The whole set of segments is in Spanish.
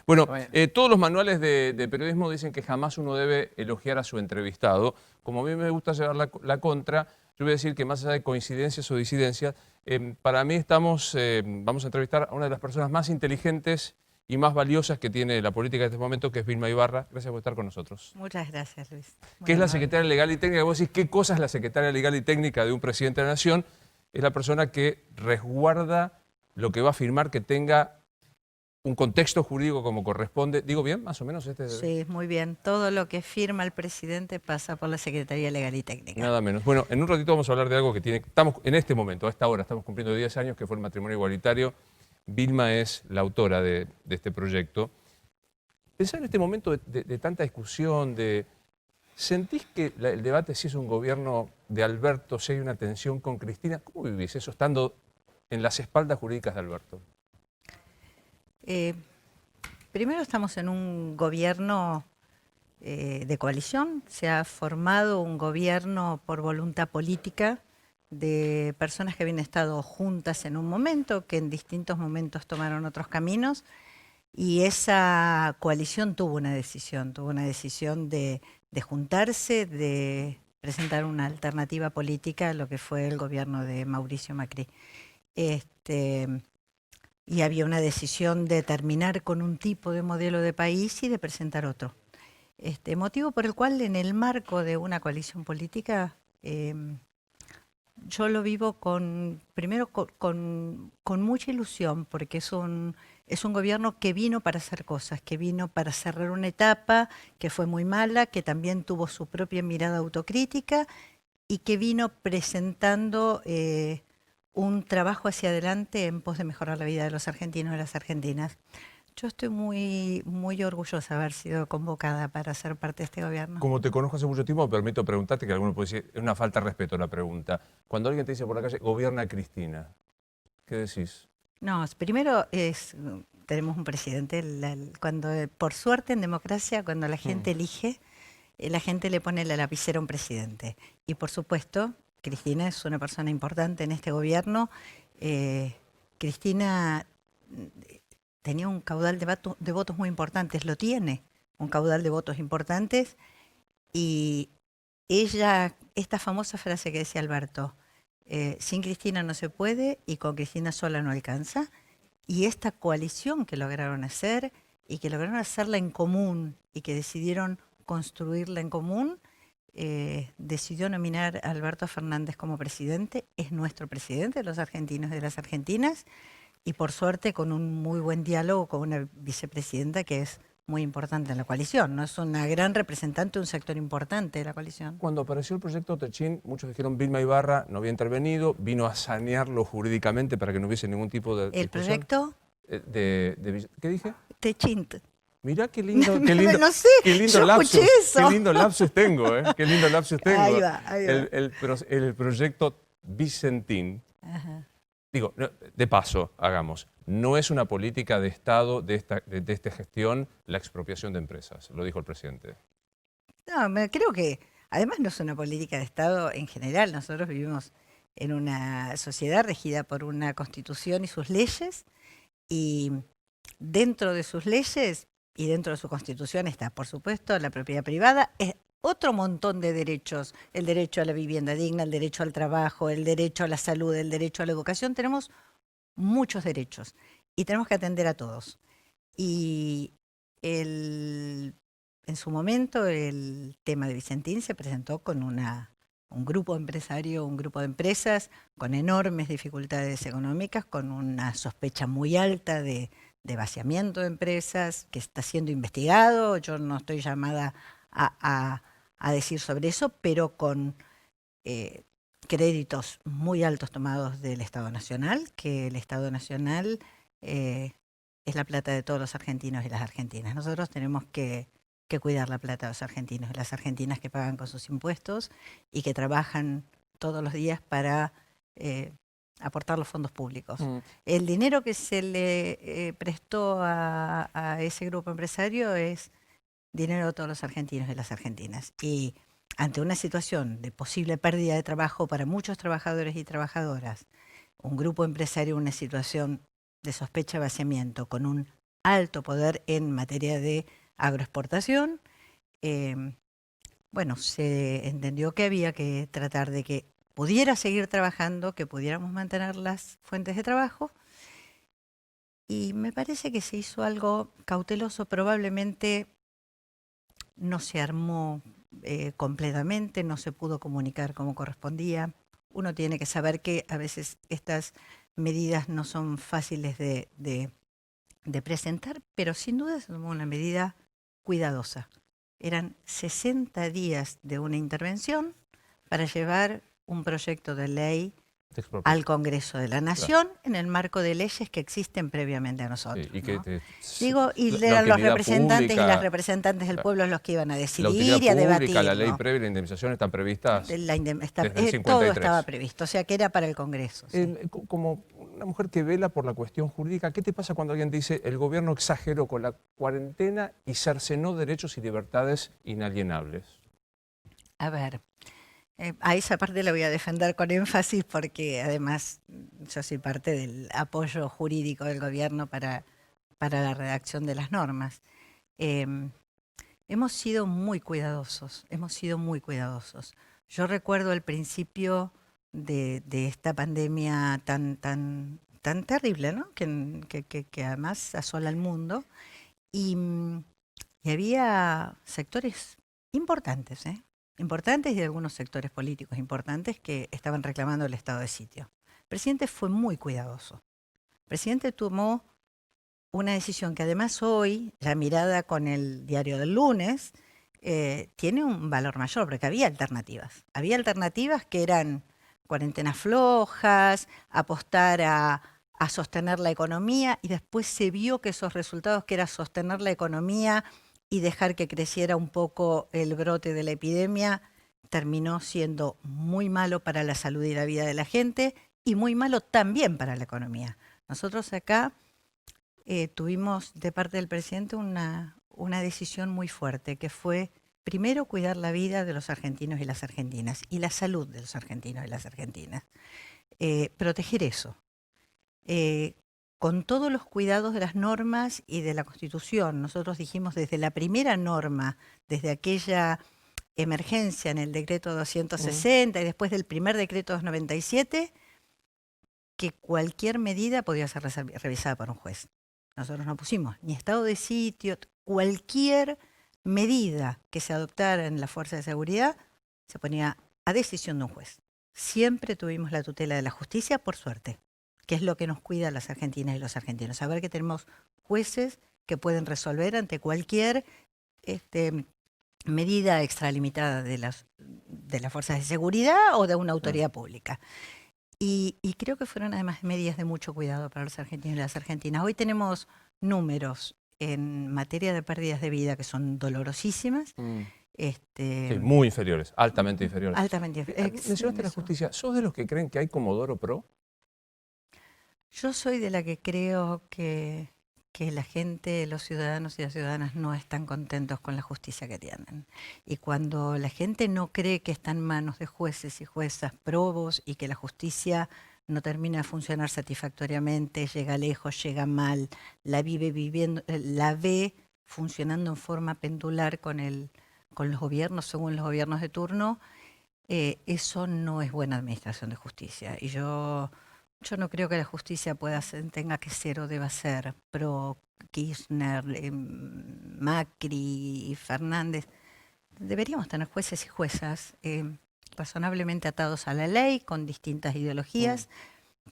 Bueno, Bueno, todos los manuales de periodismo dicen que jamás uno debe elogiar a su entrevistado. Como a mí me gusta llevar la contra, yo voy a decir que más allá de coincidencias o disidencias, para mí vamos a entrevistar a una de las personas más inteligentes y más valiosas que tiene la política en este momento, que es Vilma Ibarra. Gracias por estar con nosotros. muchas gracias, Luis. Que Muy es la amable. secretaria legal y técnica. Vos decís, ¿qué cosa es la secretaria legal y técnica de un presidente de la nación? Es la persona que resguarda lo que va a firmar, que tenga un contexto jurídico como corresponde. ¿Digo bien, más o menos? Sí, muy bien. Todo lo que firma el presidente pasa por la Secretaría Legal y Técnica. Nada menos. Bueno, en un ratito vamos a hablar de algo que estamos en este momento, a esta hora, estamos cumpliendo 10 años, que fue el matrimonio igualitario. Vilma es la autora de este proyecto. Pensá en este momento de tanta discusión, ¿sentís que el debate si es un gobierno de Alberto, si hay una tensión con Cristina? ¿Cómo vivís eso estando en las espaldas jurídicas de Alberto? Eh, Primero estamos en un gobierno de coalición. Se ha formado un gobierno por voluntad política de personas que habían estado juntas en un momento, que en distintos momentos tomaron otros caminos. Y esa coalición tuvo una decisión de juntarse, de presentar una alternativa política a lo que fue el gobierno de Mauricio Macri. Este, y había una decisión de terminar con un tipo de modelo de país y de presentar otro. Motivo por el cual en el marco de una coalición política yo lo vivo primero con mucha ilusión, porque es un gobierno que vino para hacer cosas, que vino para cerrar una etapa que fue muy mala, que también tuvo su propia mirada autocrítica y que vino presentando un trabajo hacia adelante en pos de mejorar la vida de los argentinos y las argentinas. Yo estoy muy orgullosa de haber sido convocada para ser parte de este gobierno. Como te conozco hace mucho tiempo, me permito preguntarte, que alguno puede decir, es una falta de respeto la pregunta. Cuando alguien te dice por la calle, gobierna Cristina, ¿qué decís? No, primero tenemos un presidente, cuando por suerte en democracia, cuando la Mm. gente elige, la gente le pone la lapicera a un presidente. Y por supuesto, Cristina es una persona importante en este gobierno. Eh, Cristina tenía un caudal de votos muy importantes, lo tiene, un caudal de votos importantes. Y ella, esta famosa frase que decía Alberto, sin Cristina no se puede y con Cristina sola no alcanza. Y esta coalición que lograron hacer y que lograron hacerla en común y que decidieron construirla en común, decidió nominar a Alberto Fernández como presidente. Es nuestro presidente de los argentinos y de las argentinas y por suerte con un muy buen diálogo con una vicepresidenta que es muy importante en la coalición, ¿no? Es una gran representante de un sector importante de la coalición. Cuando apareció el proyecto Techín, muchos dijeron Vilma Ibarra no había intervenido, vino a sanearlo jurídicamente para que no hubiese ningún tipo de El discusión. proyecto ¿Qué dije? Techint. Mirá qué No, lindo, qué lindo, no sé, qué lindo yo escuché lapsus, qué eso. lindo lapsus tengo, ¿eh? Qué lindo lapsus Ahí tengo. va, ahí va. El proyecto Vicentín, Ajá. digo, de paso, hagamos, no es una política de Estado de esta gestión la expropiación de empresas, lo dijo el presidente. No, creo que además no es una política de Estado en general. Nosotros vivimos en una sociedad regida por una constitución y sus leyes, y dentro de sus leyes y dentro de su constitución está, por supuesto, la propiedad privada, es otro montón de derechos, el derecho a la vivienda digna, el derecho al trabajo, el derecho a la salud, el derecho a la educación. Tenemos muchos derechos y tenemos que atender a todos. Y el, en su momento el tema de Vicentín se presentó con un grupo empresario, un grupo de empresas con enormes dificultades económicas, con una sospecha muy alta de vaciamiento de empresas, que está siendo investigado. Yo no estoy llamada a decir sobre eso, pero con eh, créditos muy altos tomados del Estado Nacional, que el Estado Nacional eh, es la plata de todos los argentinos y las argentinas. Nosotros tenemos que cuidar la plata de los argentinos y las argentinas, que pagan con sus impuestos y que trabajan todos los días para aportar los fondos públicos. Mm. El dinero que se le prestó a ese grupo empresario es dinero de todos los argentinos y las argentinas. Y ante una situación de posible pérdida de trabajo para muchos trabajadores y trabajadoras, un grupo empresario en una situación de sospecha de vaciamiento con un alto poder en materia de agroexportación. Bueno, se entendió que había que tratar de que pudiera seguir trabajando, que pudiéramos mantener las fuentes de trabajo. Y me parece que se hizo algo cauteloso, probablemente no se armó completamente, no se pudo comunicar como correspondía. Uno tiene que saber que a veces estas medidas no son fáciles de presentar, pero sin duda es una medida cuidadosa. Eran 60 días de una intervención para llevar un proyecto de ley al Congreso de la Nación, claro, en el marco de leyes que existen previamente a nosotros. Sí, y que digo, y eran los representantes pública, y las representantes del pueblo los que iban a decidir y a debatir. La ley previa y la indemnización están previstas desde el 53. Todo estaba previsto, o sea que era para el Congreso. Sí. Como una mujer que vela por la cuestión jurídica, ¿qué te pasa cuando alguien dice el gobierno exageró con la cuarentena y cercenó derechos y libertades inalienables? A ver, a esa parte la voy a defender con énfasis porque además yo soy parte del apoyo jurídico del gobierno para la redacción de las normas. Hemos sido muy cuidadosos, Yo recuerdo el principio de esta pandemia tan terrible, ¿no? que además asola al mundo y había sectores importantes, importantes y de algunos sectores políticos importantes que estaban reclamando el estado de sitio. El presidente fue muy cuidadoso. El presidente tomó una decisión que además hoy, la mirada con el diario del lunes, tiene un valor mayor, porque había alternativas. Había alternativas que eran cuarentenas flojas, apostar a sostener la economía, y después se vio que esos resultados, que era sostener la economía y dejar que creciera un poco el brote de la epidemia, terminó siendo muy malo para la salud y la vida de la gente y muy malo también para la economía. Nosotros acá tuvimos de parte del presidente una decisión muy fuerte, que fue primero cuidar la vida de los argentinos y las argentinas y la salud de los argentinos y las argentinas. Proteger eso. Con todos los cuidados de las normas y de la Constitución. Nosotros dijimos desde la primera norma, desde aquella emergencia en el decreto 260 y después del primer decreto 297, que cualquier medida podía ser revisada por un juez. Nosotros no pusimos ni estado de sitio, cualquier medida que se adoptara en la fuerza de seguridad se ponía a decisión de un juez. Siempre tuvimos la tutela de la justicia, por suerte, que es lo que nos cuida a las argentinas y los argentinos. Saber que tenemos jueces que pueden resolver ante cualquier medida extralimitada de las fuerzas de seguridad o de una autoridad pública. Y creo que fueron además medidas de mucho cuidado para los argentinos y las argentinas. Hoy tenemos números en materia de pérdidas de vida que son dolorosísimas. Sí, muy inferiores, altamente inferiores. Altamente inferiores. Mencionaste la justicia. ¿Sos de los que creen que hay Comodoro Pro? Yo soy de la que creo que la gente, los ciudadanos y las ciudadanas no están contentos con la justicia que tienen. Y cuando la gente no cree que está en manos de jueces y juezas probos y que la justicia no termina de funcionar satisfactoriamente, llega lejos, llega mal, la ve funcionando en forma pendular con los gobiernos, según los gobiernos de turno, eso no es buena administración de justicia. Y yo no creo que la justicia tenga que ser o deba ser pro Kirchner, Macri y Fernández. Deberíamos tener jueces y juezas razonablemente atados a la ley, con distintas ideologías,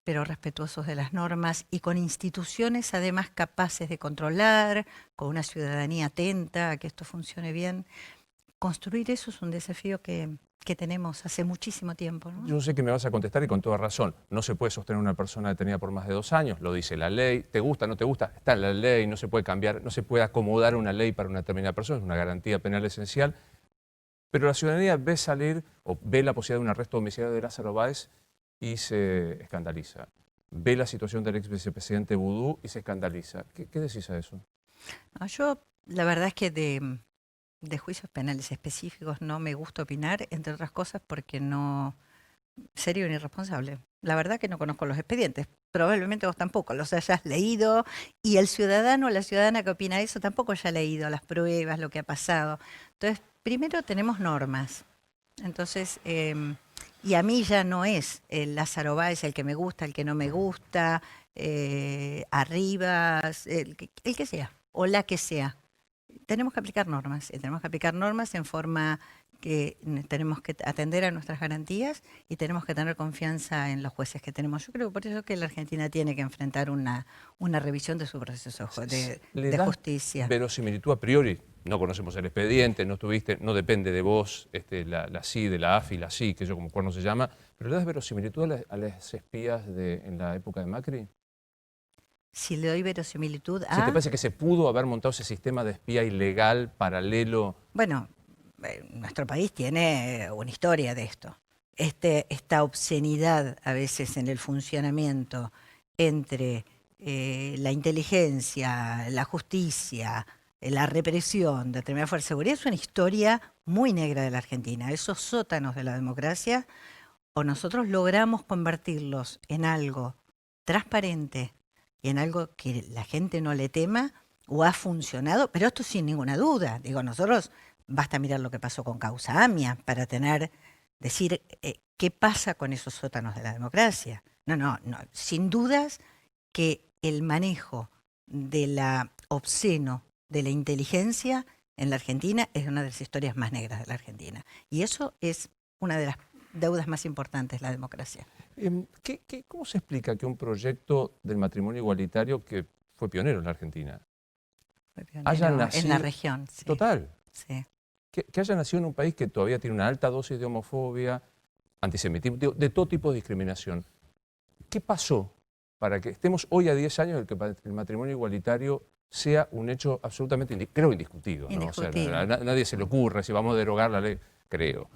pero respetuosos de las normas y con instituciones además capaces de controlar, con una ciudadanía atenta a que esto funcione bien. Construir eso es un desafío que tenemos hace muchísimo tiempo, ¿no? Yo sé que me vas a contestar y con toda razón. No se puede sostener una persona detenida por más de 2 años, lo dice la ley. ¿Te gusta, no te gusta? Está en la ley, no se puede cambiar, no se puede acomodar una ley para una determinada persona, es una garantía penal esencial. Pero la ciudadanía ve salir o ve la posibilidad de un arresto domiciliario de Lázaro Báez y se escandaliza. Ve la situación del ex vicepresidente Vudú y se escandaliza. ¿Qué decís a eso? No, yo, la verdad es que de juicios penales específicos no me gusta opinar, entre otras cosas porque no sería un irresponsable. La verdad que no conozco los expedientes, probablemente vos tampoco los hayas leído, y el ciudadano o la ciudadana que opina eso tampoco haya leído las pruebas, lo que ha pasado. Entonces, primero tenemos normas. Entonces, y a mí ya no es el Lázaro Báez el que me gusta, el que no me gusta, Arribas, el que sea, o la que sea. Tenemos que aplicar normas, y tenemos que aplicar normas en forma que tenemos que atender a nuestras garantías y tenemos que tener confianza en los jueces que tenemos. Yo creo por eso que la Argentina tiene que enfrentar una revisión de su proceso ¿Le de das justicia. verosimilitud a priori? No conocemos el expediente, no estuviste, no depende de vos, la CI, de la AFI, la CI, que yo como cuerno se llama, pero ¿le das verosimilitud a las espías en la época de Macri? Si le doy verosimilitud ¿Si te a... parece que se pudo haber montado ese sistema de espía ilegal, paralelo? Bueno, nuestro país tiene una historia de esto. Esta obscenidad a veces en el funcionamiento entre la inteligencia, la justicia, la represión de determinadas fuerzas de seguridad es una historia muy negra de la Argentina. Esos sótanos de la democracia, o nosotros logramos convertirlos en algo transparente y en algo que la gente no le tema, o ha funcionado, pero esto sin ninguna duda. Digo, nosotros basta mirar lo que pasó con Causa AMIA para decir qué pasa con esos sótanos de la democracia. No, sin dudas que el manejo de la obsceno de la inteligencia en la Argentina es una de las historias más negras de la Argentina. Y eso es una de las deudas más importantes de la democracia. ¿Cómo se explica que un proyecto del matrimonio igualitario que fue pionero en la Argentina haya nacido, en la región? Sí. Total. Sí. Que haya nacido en un país que todavía tiene una alta dosis de homofobia, antisemitismo, de todo tipo de discriminación? ¿Qué pasó para que estemos hoy a 10 años de que el matrimonio igualitario sea un hecho absolutamente, creo, indiscutido, ¿no? O sea, a nadie se le ocurre si vamos a derogar la ley, creo.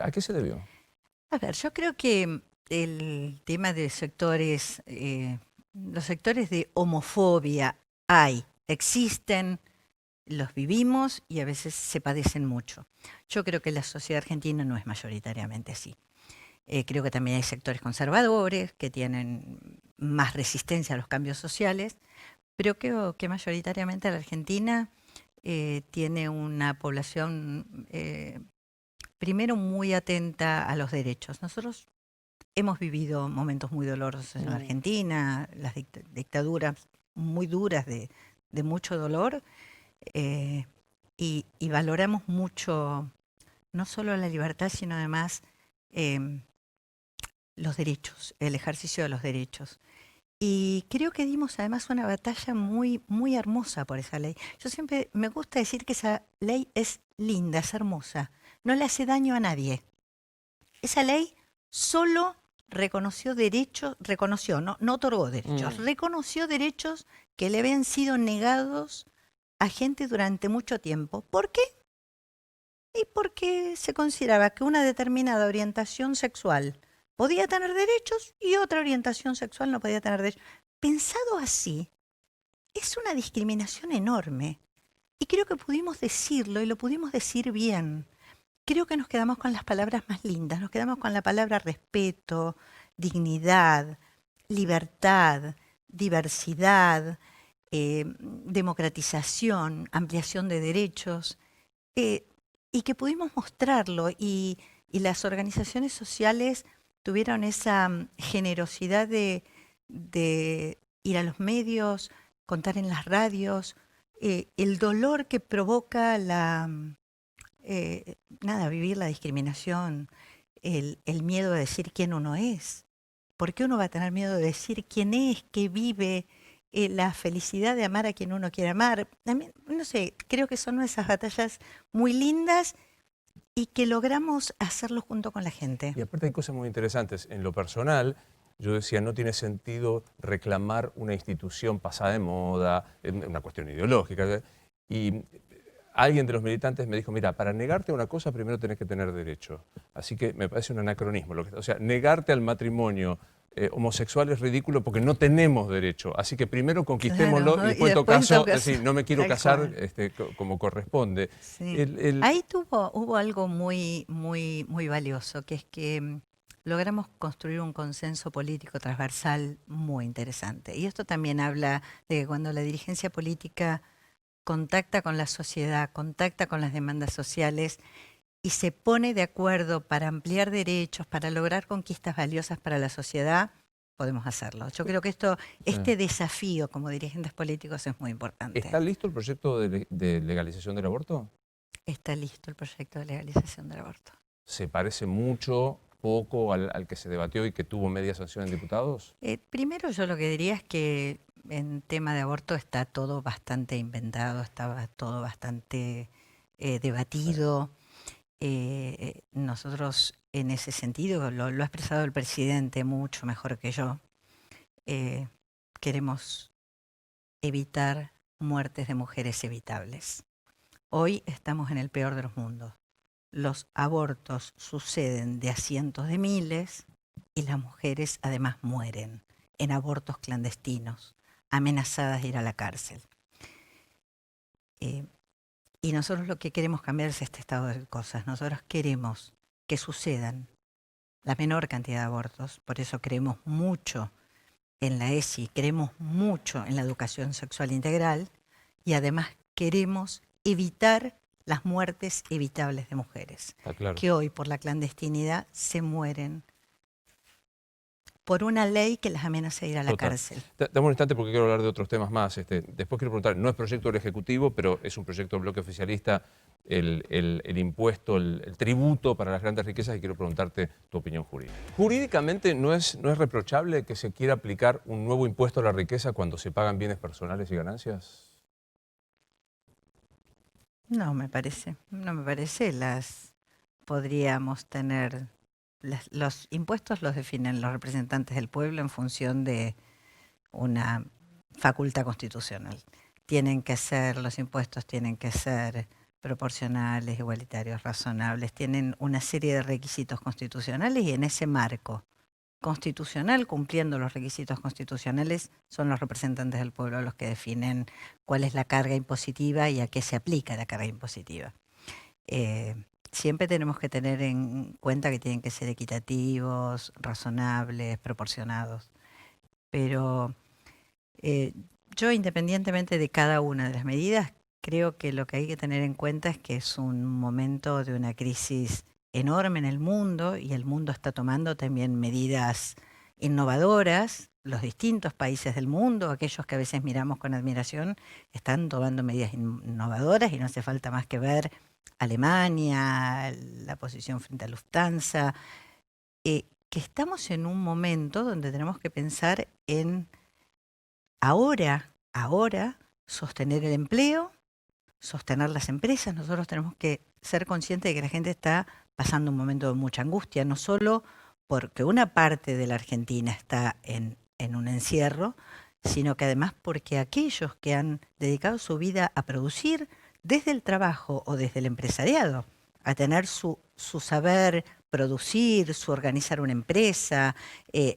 ¿A qué se debió? A ver, yo creo que el tema de sectores, los sectores de homofobia existen, los vivimos y a veces se padecen mucho. Yo creo que la sociedad argentina no es mayoritariamente así. Creo que también hay sectores conservadores que tienen más resistencia a los cambios sociales, pero creo que mayoritariamente la Argentina tiene una población primero muy atenta a los derechos. Nosotros hemos vivido momentos muy dolorosos en la Argentina, las dictaduras muy duras de mucho dolor, y valoramos mucho no solo la libertad, sino además los derechos, el ejercicio de los derechos. Y creo que dimos además una batalla muy, muy hermosa por esa ley. Yo siempre me gusta decir que esa ley es linda, es hermosa, no le hace daño a nadie. Esa ley solo reconoció derechos, no otorgó derechos, reconoció derechos que le habían sido negados a gente durante mucho tiempo. ¿Por qué? Y porque se consideraba que una determinada orientación sexual podía tener derechos y otra orientación sexual no podía tener derechos. Pensado así, es una discriminación enorme. Y creo que pudimos decirlo y lo pudimos decir bien. Creo que nos quedamos con las palabras más lindas, nos quedamos con la palabra respeto, dignidad, libertad, diversidad, democratización, ampliación de derechos, y que pudimos mostrarlo y las organizaciones sociales tuvieron esa generosidad de ir a los medios, contar en las radios, el dolor que provoca vivir la discriminación, el miedo de decir quién uno es. ¿Por qué uno va a tener miedo de decir quién es, que vive la felicidad de amar a quien uno quiere amar? A mí, no sé, creo que son esas batallas muy lindas y que logramos hacerlo junto con la gente. Y aparte hay cosas muy interesantes. En lo personal, yo decía, no tiene sentido reclamar una institución pasada de moda, una cuestión ideológica. Y alguien de los militantes me dijo, mira, para negarte a una cosa primero tenés que tener derecho. Así que me parece un anacronismo. O sea, negarte al matrimonio homosexual es ridículo porque no tenemos derecho. Así que primero conquistémoslo, claro, y después en todo caso, decir, no me quiero casar como corresponde. Sí. Ahí hubo algo muy, muy, muy valioso, que es que logramos construir un consenso político transversal muy interesante. Y esto también habla de que cuando la dirigencia política contacta con la sociedad, contacta con las demandas sociales y se pone de acuerdo para ampliar derechos, para lograr conquistas valiosas para la sociedad, podemos hacerlo. Yo creo que este desafío como dirigentes políticos es muy importante. ¿Está listo el proyecto de legalización del aborto? Está listo el proyecto de legalización del aborto. ¿Se parece mucho, poco al que se debatió y que tuvo media sanción en diputados? Primero yo lo que diría es que en tema de aborto está todo bastante inventado, está todo bastante debatido. Nosotros en ese sentido, lo ha expresado el presidente mucho mejor que yo, queremos evitar muertes de mujeres evitables. Hoy estamos en el peor de los mundos. Los abortos suceden de a cientos de miles y las mujeres además mueren en abortos clandestinos, amenazadas de ir a la cárcel. Y nosotros lo que queremos cambiar es este estado de cosas. Nosotros queremos que sucedan la menor cantidad de abortos, por eso creemos mucho en la ESI, creemos mucho en la educación sexual integral y además queremos evitar las muertes evitables de mujeres, Claro, que hoy por la clandestinidad se mueren por una ley que las amenaza de ir a la cárcel. Dame un instante porque quiero hablar de otros temas más. Después quiero preguntar, no es proyecto del Ejecutivo, pero es un proyecto del bloque oficialista, el impuesto, el tributo para las grandes riquezas, y quiero preguntarte tu opinión jurídica. ¿Jurídicamente no es reprochable que se quiera aplicar un nuevo impuesto a la riqueza cuando se pagan bienes personales y ganancias? No me parece, no me parece. Podríamos tener, los impuestos los definen los representantes del pueblo en función de una facultad constitucional. Los impuestos tienen que ser proporcionales, igualitarios, razonables, tienen una serie de requisitos constitucionales y en ese marco constitucional, cumpliendo los requisitos constitucionales, son los representantes del pueblo los que definen cuál es la carga impositiva y a qué se aplica la carga impositiva. Siempre tenemos que tener en cuenta que tienen que ser equitativos, razonables, proporcionados. Pero yo, independientemente de cada una de las medidas, creo que lo que hay que tener en cuenta es que es un momento de una crisis enorme en el mundo y el mundo está tomando también medidas innovadoras. Los distintos países del mundo, aquellos que a veces miramos con admiración, están tomando medidas innovadoras y no hace falta más que ver Alemania, la posición frente a Lufthansa, que estamos en un momento donde tenemos que pensar en ahora, sostener el empleo, sostener las empresas. Nosotros tenemos que ser conscientes de que la gente está pasando un momento de mucha angustia, no solo porque una parte de la Argentina está en un encierro, sino que además porque aquellos que han dedicado su vida a producir desde el trabajo o desde el empresariado, a tener su saber producir, su organizar una empresa,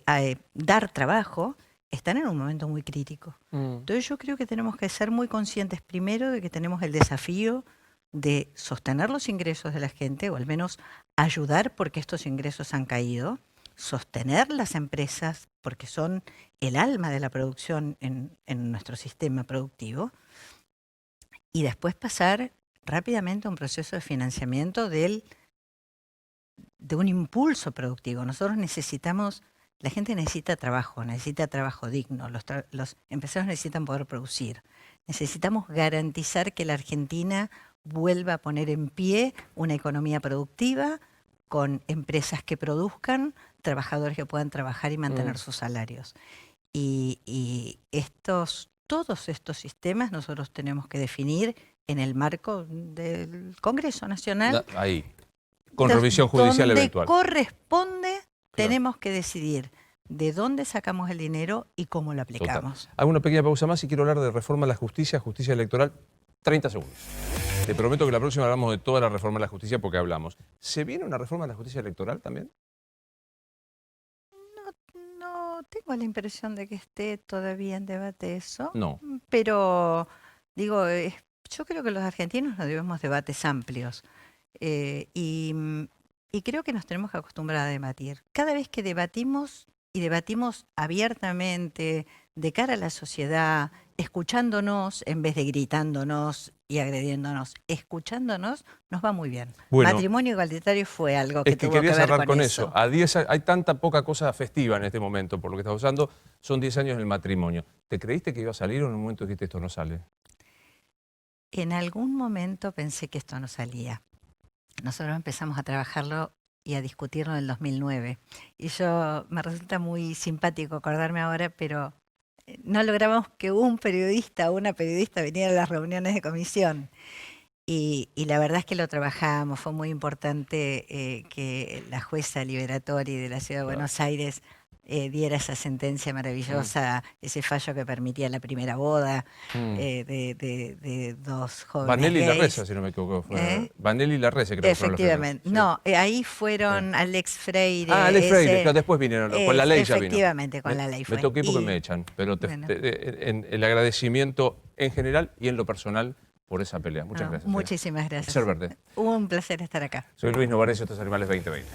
a dar trabajo, están en un momento muy crítico. Entonces yo creo que tenemos que ser muy conscientes primero de que tenemos el desafío de sostener los ingresos de la gente, o al menos ayudar porque estos ingresos han caído, sostener las empresas porque son el alma de la producción en nuestro sistema productivo, y después pasar rápidamente a un proceso de financiamiento de un impulso productivo. Nosotros necesitamos, la gente necesita trabajo digno, los empresarios necesitan poder producir. Necesitamos garantizar que la Argentina vuelva a poner en pie una economía productiva con empresas que produzcan, trabajadores que puedan trabajar y mantener sus salarios. Y todos estos sistemas nosotros tenemos que definir en el marco del Congreso Nacional. Ahí, con revisión judicial eventual. Donde corresponde, tenemos que decidir de dónde sacamos el dinero y cómo lo aplicamos. Hago una pequeña pausa más y quiero hablar de reforma a la justicia electoral. 30 segundos. Te prometo que la próxima hablamos de toda la reforma de la justicia porque hablamos. ¿Se viene una reforma de la justicia electoral también? No tengo la impresión de que esté todavía en debate eso. No. Pero, digo, yo creo que los argentinos nos debemos debates amplios. Y Y creo que nos tenemos que acostumbrar a debatir. Cada vez que debatimos y debatimos abiertamente, de cara a la sociedad, escuchándonos en vez de gritándonos y agrediéndonos, escuchándonos, nos va muy bien. Bueno, Matrimonio igualitario fue algo que es que tuvo quería que ver cerrar con eso. eso. Hay tanta poca cosa festiva en este momento, por lo que estás usando, son 10 años del matrimonio. ¿Te creíste que iba a salir o en un momento dijiste esto no sale? En algún momento pensé que esto no salía. Nosotros empezamos a trabajarlo y a discutirlo en el 2009. Y yo, me resulta muy simpático acordarme ahora, pero no logramos que un periodista o una periodista viniera a las reuniones de comisión. Y la verdad es que lo trabajamos. Fue muy importante que la jueza liberatoria de la Ciudad de Buenos Aires diera esa sentencia maravillosa, ese fallo que permitía la primera boda de dos jóvenes Vanelli y gays. Larreza, si no me equivoco. Vanelli y Larreza, creo que fueron los Efectivamente. primeros. Sí. No, ahí fueron Alex Freire. Ah, Alex Freire, claro, después vinieron, con la ley ya vino. Efectivamente, con la ley fue. Me toqué porque me echan, pero Bueno. en el agradecimiento en general y en lo personal por esa pelea. Muchas gracias. Muchísimas gracias. Ser Verde. Un placer estar acá. Soy Luis Novarecio, estos Animales 2020.